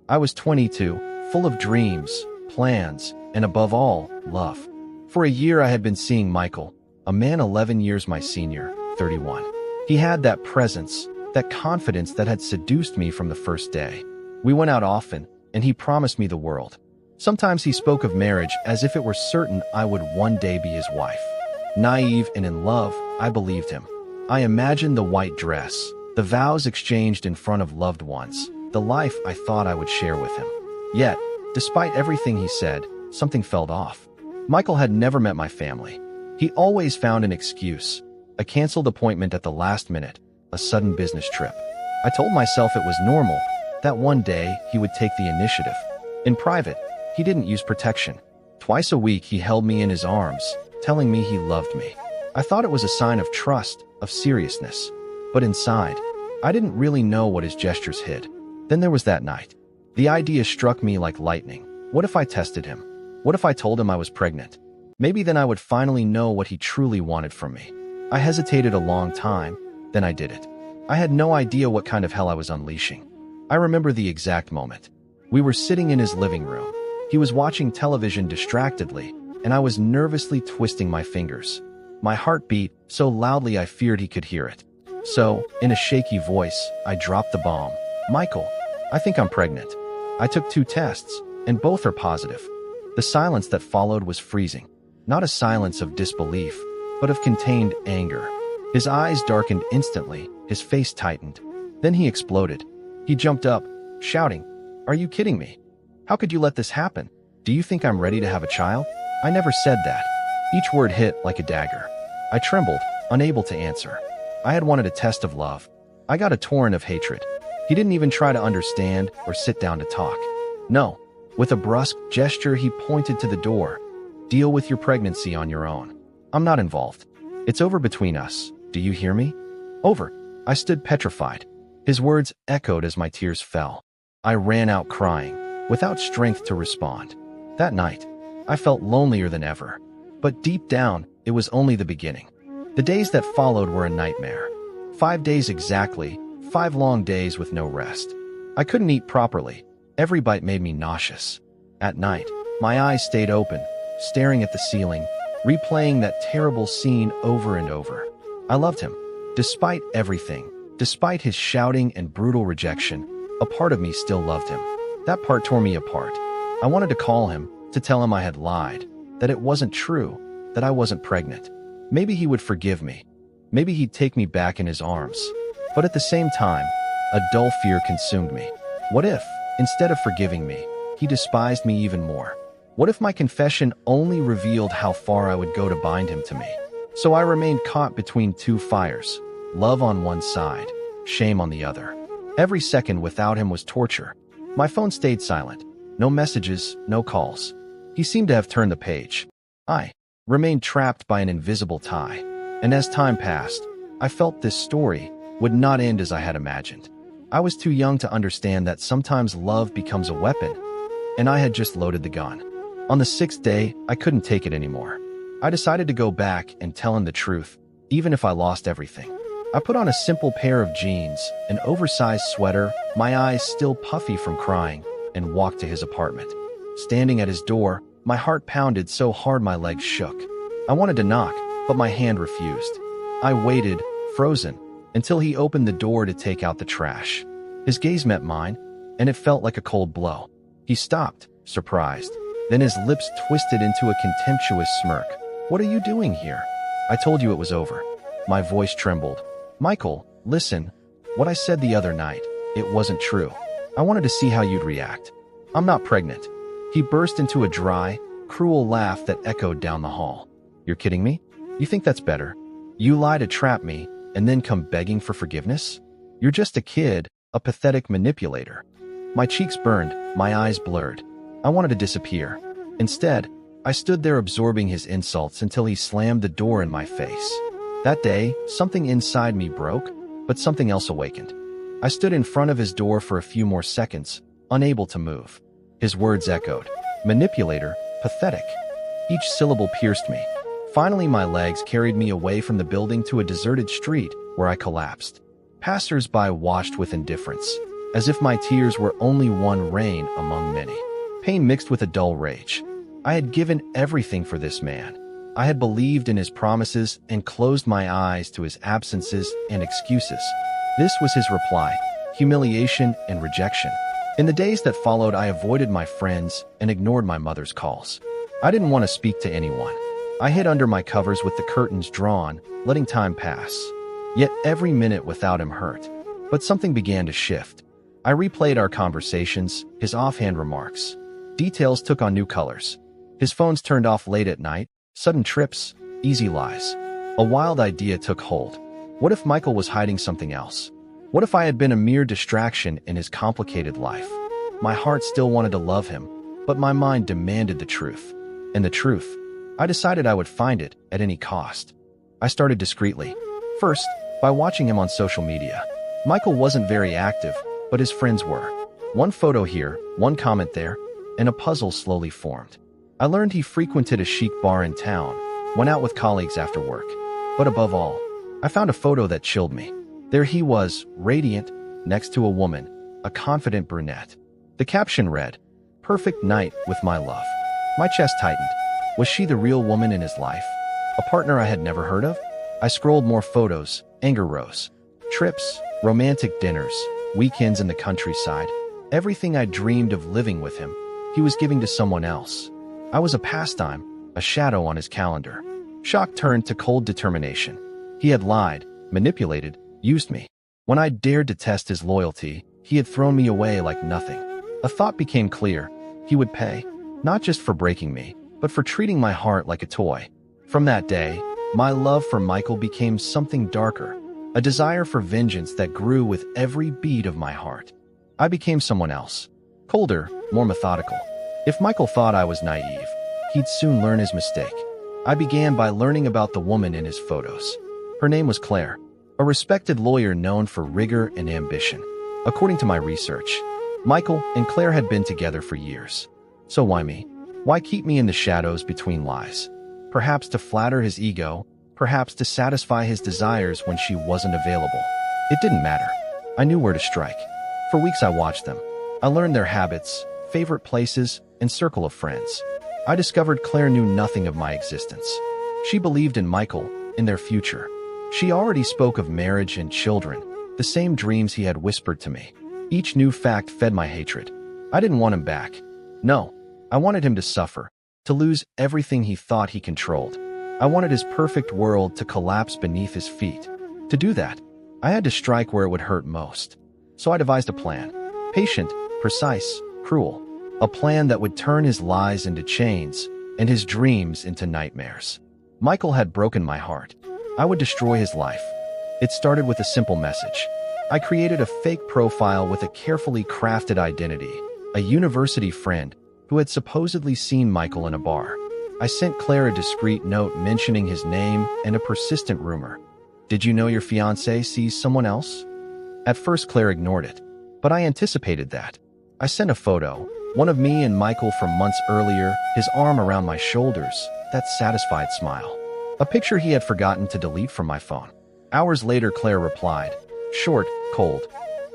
I was 22, full of dreams, plans, and above all, love. For a year I had been seeing Michael, a man 11 years my senior, 31. He had that presence, that confidence that had seduced me from the first day. We went out often, and he promised me the world. Sometimes he spoke of marriage as if it were certain I would one day be his wife. Naive and in love, I believed him. I imagined the white dress, the vows exchanged in front of loved ones, the life I thought I would share with him. Yet, despite everything he said, something felt off. Michael had never met my family. He always found an excuse, a canceled appointment at the last minute, a sudden business trip. I told myself it was normal, that one day he would take the initiative. In private, he didn't use protection. Twice a week he held me in his arms, telling me he loved me. I thought it was a sign of trust, of seriousness. But inside, I didn't really know what his gestures hid. Then there was that night. The idea struck me like lightning. What if I tested him? What if I told him I was pregnant? Maybe then I would finally know what he truly wanted from me. I hesitated a long time, then I did it. I had no idea what kind of hell I was unleashing. I remember the exact moment. We were sitting in his living room. He was watching television distractedly, and I was nervously twisting my fingers. My heart beat so loudly I feared he could hear it. So, in a shaky voice, I dropped the bomb. Michael, I think I'm pregnant. I took 2 tests, and both are positive. The silence that followed was freezing. Not a silence of disbelief, but of contained anger. His eyes darkened instantly, his face tightened. Then he exploded. He jumped up, shouting, "Are you kidding me? How could you let this happen? Do you think I'm ready to have a child?" I never said that. Each word hit like a dagger. I trembled, unable to answer. I had wanted a test of love. I got a torrent of hatred. He didn't even try to understand or sit down to talk. No. With a brusque gesture, he pointed to the door. "Deal with your pregnancy on your own. I'm not involved. It's over between us. Do you hear me?" Over. I stood petrified. His words echoed as my tears fell. I ran out crying, without strength to respond. That night, I felt lonelier than ever. But deep down, it was only the beginning. The days that followed were a nightmare. 5 days exactly, 5 long days with no rest. I couldn't eat properly. Every bite made me nauseous. At night, my eyes stayed open, staring at the ceiling, replaying that terrible scene over and over. I loved him. Despite everything, despite his shouting and brutal rejection, a part of me still loved him. That part tore me apart. I wanted to call him, to tell him I had lied, that it wasn't true, that I wasn't pregnant. Maybe he would forgive me. Maybe he'd take me back in his arms. But at the same time, a dull fear consumed me. What if, instead of forgiving me, he despised me even more? What if my confession only revealed how far I would go to bind him to me? So I remained caught between 2 fires, love on one side, shame on the other. Every second without him was torture. My phone stayed silent. No messages, no calls. He seemed to have turned the page. I remained trapped by an invisible tie. And as time passed, I felt this story would not end as I had imagined. I was too young to understand that sometimes love becomes a weapon, and I had just loaded the gun. On the 6th day, I couldn't take it anymore. I decided to go back and tell him the truth, even if I lost everything. I put on a simple pair of jeans, an oversized sweater, my eyes still puffy from crying, and walked to his apartment. Standing at his door, my heart pounded so hard my legs shook. I wanted to knock, but my hand refused. I waited, frozen, until he opened the door to take out the trash. His gaze met mine, and it felt like a cold blow. He stopped, surprised. Then his lips twisted into a contemptuous smirk. "What are you doing here? I told you it was over." My voice trembled. "Michael, listen. What I said the other night, it wasn't true. I wanted to see how you'd react. I'm not pregnant." He burst into a dry, cruel laugh that echoed down the hall. "You're kidding me? You think that's better? You lie to trap me, and then come begging for forgiveness? You're just a kid, a pathetic manipulator." My cheeks burned, my eyes blurred. I wanted to disappear. Instead, I stood there absorbing his insults until he slammed the door in my face. That day, something inside me broke, but something else awakened. I stood in front of his door for a few more seconds, unable to move. His words echoed. Manipulator, pathetic. Each syllable pierced me. Finally, my legs carried me away from the building to a deserted street where I collapsed. Passers-by watched with indifference. as if my tears were only one rain among many. Pain mixed with a dull rage. I had given everything for this man. I had believed in his promises and closed my eyes to his absences and excuses. This was his reply: humiliation and rejection. In the days that followed, I avoided my friends and ignored my mother's calls. I didn't want to speak to anyone. I hid under my covers with the curtains drawn, letting time pass. Yet every minute without him hurt. But something began to shift. I replayed our conversations, his offhand remarks. Details took on new colors. His phones turned off late at night, sudden trips, easy lies. A wild idea took hold. What if Michael was hiding something else? What if I had been a mere distraction in his complicated life? My heart still wanted to love him, but my mind demanded the truth. And the truth, I decided I would find it at any cost. I started discreetly. First, by watching him on social media. Michael wasn't very active, but his friends were. One photo here, one comment there, and a puzzle slowly formed. I learned he frequented a chic bar in town, went out with colleagues after work. But above all, I found a photo that chilled me. There he was, radiant, next to a woman, a confident brunette. The caption read, "Perfect night with my love." My chest tightened. Was she the real woman in his life? A partner I had never heard of? I scrolled more photos, anger rose. Trips, romantic dinners, weekends in the countryside. Everything I dreamed of living with him, he was giving to someone else. I was a pastime, a shadow on his calendar. Shock turned to cold determination. He had lied, manipulated, used me. When I dared to test his loyalty, he had thrown me away like nothing. A thought became clear. He would pay, not just for breaking me, but for treating my heart like a toy. From that day, my love for Michael became something darker, a desire for vengeance that grew with every beat of my heart. I became someone else, colder, more methodical. If Michael thought I was naive, he'd soon learn his mistake. I began by learning about the woman in his photos. Her name was Claire, a respected lawyer known for rigor and ambition. According to my research, Michael and Claire had been together for years. So why me? Why keep me in the shadows between lies? Perhaps to flatter his ego, perhaps to satisfy his desires when she wasn't available. It didn't matter. I knew where to strike. For weeks I watched them. I learned their habits, favorite places, and circle of friends. I discovered Claire knew nothing of my existence. She believed in Michael, in their future. She already spoke of marriage and children, the same dreams he had whispered to me. Each new fact fed my hatred. I didn't want him back. No, I wanted him to suffer, to lose everything he thought he controlled. I wanted his perfect world to collapse beneath his feet. To do that, I had to strike where it would hurt most. So I devised a plan. Patient, precise, cruel. A plan that would turn his lies into chains and his dreams into nightmares. Michael had broken my heart. I would destroy his life. It started with a simple message. I created a fake profile with a carefully crafted identity, a university friend who had supposedly seen Michael in a bar. I sent Claire a discreet note mentioning his name and a persistent rumor. "Did you know your fiancé sees someone else?" At first, Claire ignored it, but I anticipated that. I sent a photo, one of me and Michael from months earlier, his arm around my shoulders, that satisfied smile. A picture he had forgotten to delete from my phone. Hours later, Claire replied, short, cold,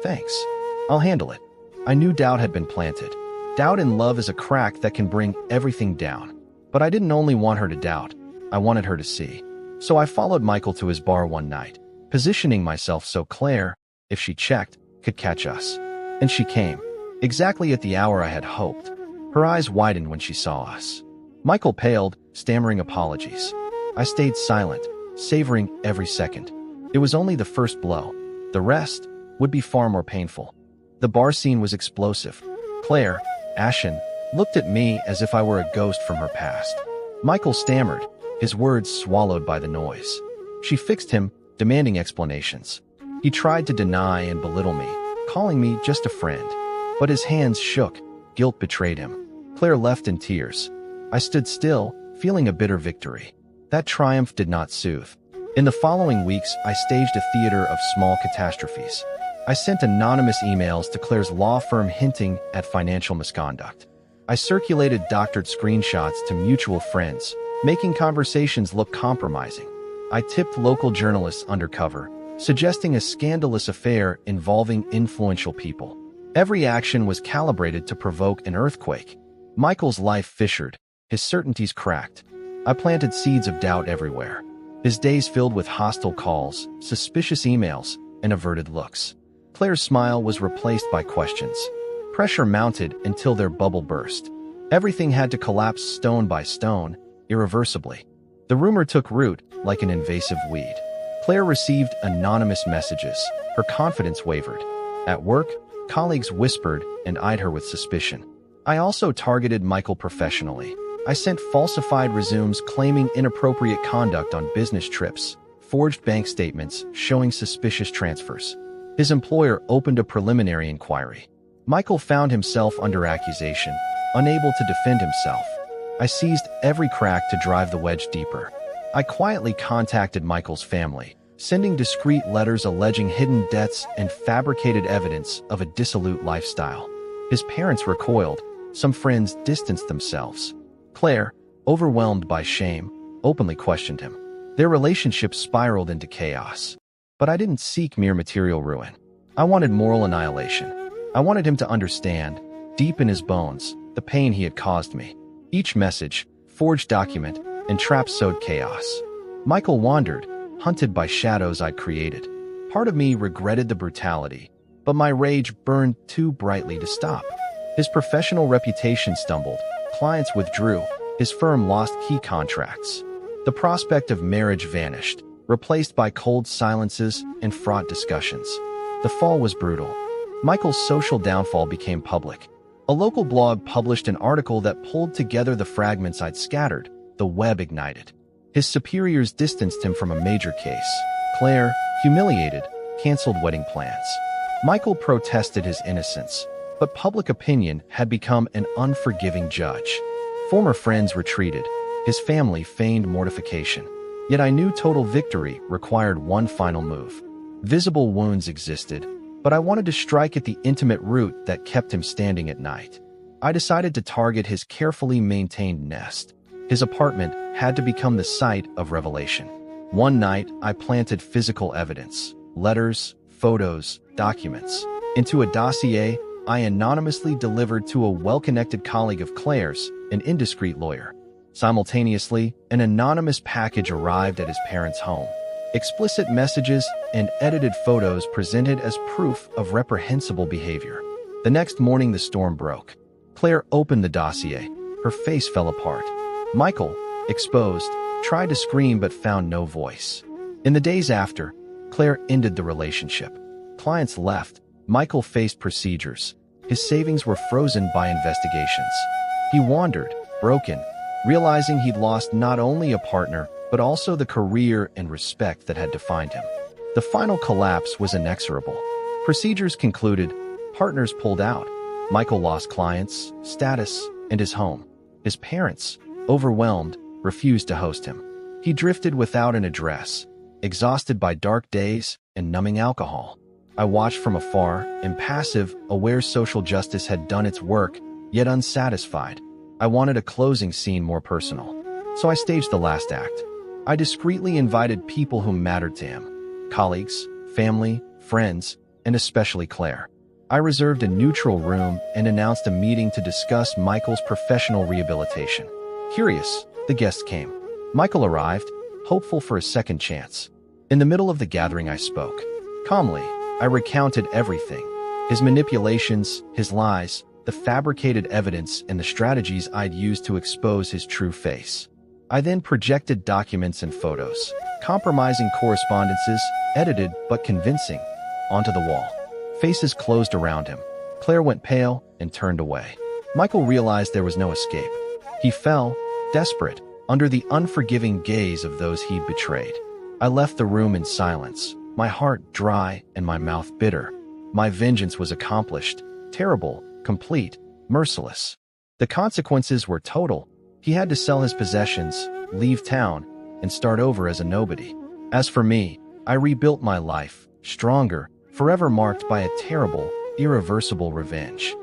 "Thanks. I'll handle it." I knew doubt had been planted. Doubt in love is a crack that can bring everything down. But I didn't only want her to doubt, I wanted her to see. So I followed Michael to his bar one night, positioning myself so Claire, if she checked, could catch us. And she came, exactly at the hour I had hoped. Her eyes widened when she saw us. Michael paled, stammering apologies. I stayed silent, savoring every second. It was only the first blow. The rest would be far more painful. The bar scene was explosive. Claire, ashen, looked at me as if I were a ghost from her past. Michael stammered, his words swallowed by the noise. She fixed him, demanding explanations. He tried to deny and belittle me, calling me just a friend. But his hands shook, guilt betrayed him. Claire left in tears. I stood still, feeling a bitter victory. That triumph did not soothe. In the following weeks, I staged a theater of small catastrophes. I sent anonymous emails to Claire's law firm hinting at financial misconduct. I circulated doctored screenshots to mutual friends, making conversations look compromising. I tipped local journalists undercover, suggesting a scandalous affair involving influential people. Every action was calibrated to provoke an earthquake. Michael's life fissured, his certainties cracked. I planted seeds of doubt everywhere. His days filled with hostile calls, suspicious emails, and averted looks. Claire's smile was replaced by questions. Pressure mounted until their bubble burst. Everything had to collapse stone by stone, irreversibly. The rumor took root like an invasive weed. Claire received anonymous messages. Her confidence wavered. At work, colleagues whispered and eyed her with suspicion. I also targeted Michael professionally. I sent falsified resumes claiming inappropriate conduct on business trips, forged bank statements showing suspicious transfers. His employer opened a preliminary inquiry. Michael found himself under accusation, unable to defend himself. I seized every crack to drive the wedge deeper. I quietly contacted Michael's family, sending discreet letters alleging hidden debts and fabricated evidence of a dissolute lifestyle. His parents recoiled. Some friends distanced themselves. Claire, overwhelmed by shame, openly questioned him. Their relationship spiraled into chaos. But I didn't seek mere material ruin. I wanted moral annihilation. I wanted him to understand, deep in his bones, the pain he had caused me. Each message, forged document, and trap sowed chaos. Michael wandered, hunted by shadows I'd created. Part of me regretted the brutality, but my rage burned too brightly to stop. His professional reputation stumbled, clients withdrew, his firm lost key contracts. The prospect of marriage vanished, replaced by cold silences and fraught discussions. The fall was brutal. Michael's social downfall became public. A local blog published an article that pulled together the fragments I'd scattered. The web ignited. His superiors distanced him from a major case. Claire, humiliated, canceled wedding plans. Michael protested his innocence, but public opinion had become an unforgiving judge. Former friends retreated. His family feigned mortification. Yet I knew total victory required one final move. Visible wounds existed, but I wanted to strike at the intimate root that kept him standing at night. I decided to target his carefully maintained nest. His apartment had to become the site of revelation. One night, I planted physical evidence, letters, photos, documents, into a dossier I anonymously delivered to a well-connected colleague of Claire's, an indiscreet lawyer. Simultaneously, an anonymous package arrived at his parents' home. Explicit messages and edited photos presented as proof of reprehensible behavior. The next morning, the storm broke. Claire opened the dossier. Her face fell apart. Michael, exposed, tried to scream but found no voice. In the days after, Claire ended the relationship. Clients left. Michael faced procedures. His savings were frozen by investigations. He wandered, broken, realizing he'd lost not only a partner, but also the career and respect that had defined him. The final collapse was inexorable. Procedures concluded, partners pulled out. Michael lost clients, status, and his home. His parents, overwhelmed, refused to host him. He drifted without an address, exhausted by dark days and numbing alcohol. I watched from afar, impassive, aware social justice had done its work, yet unsatisfied. I wanted a closing scene more personal. So I staged the last act. I discreetly invited people who mattered to him. Colleagues, family, friends, and especially Claire. I reserved a neutral room and announced a meeting to discuss Michael's professional rehabilitation. Curious, the guests came. Michael arrived, hopeful for a second chance. In the middle of the gathering, I spoke. Calmly, I recounted everything. His manipulations, his lies, the fabricated evidence, and the strategies I'd used to expose his true face. I then projected documents and photos, compromising correspondences, edited but convincing, onto the wall. Faces closed around him. Claire went pale and turned away. Michael realized there was no escape. He fell, desperate, under the unforgiving gaze of those he'd betrayed. I left the room in silence, my heart dry and my mouth bitter. My vengeance was accomplished, terrible, complete, merciless. The consequences were total. He had to sell his possessions, leave town, and start over as a nobody. As for me, I rebuilt my life, stronger, forever marked by a terrible, irreversible revenge.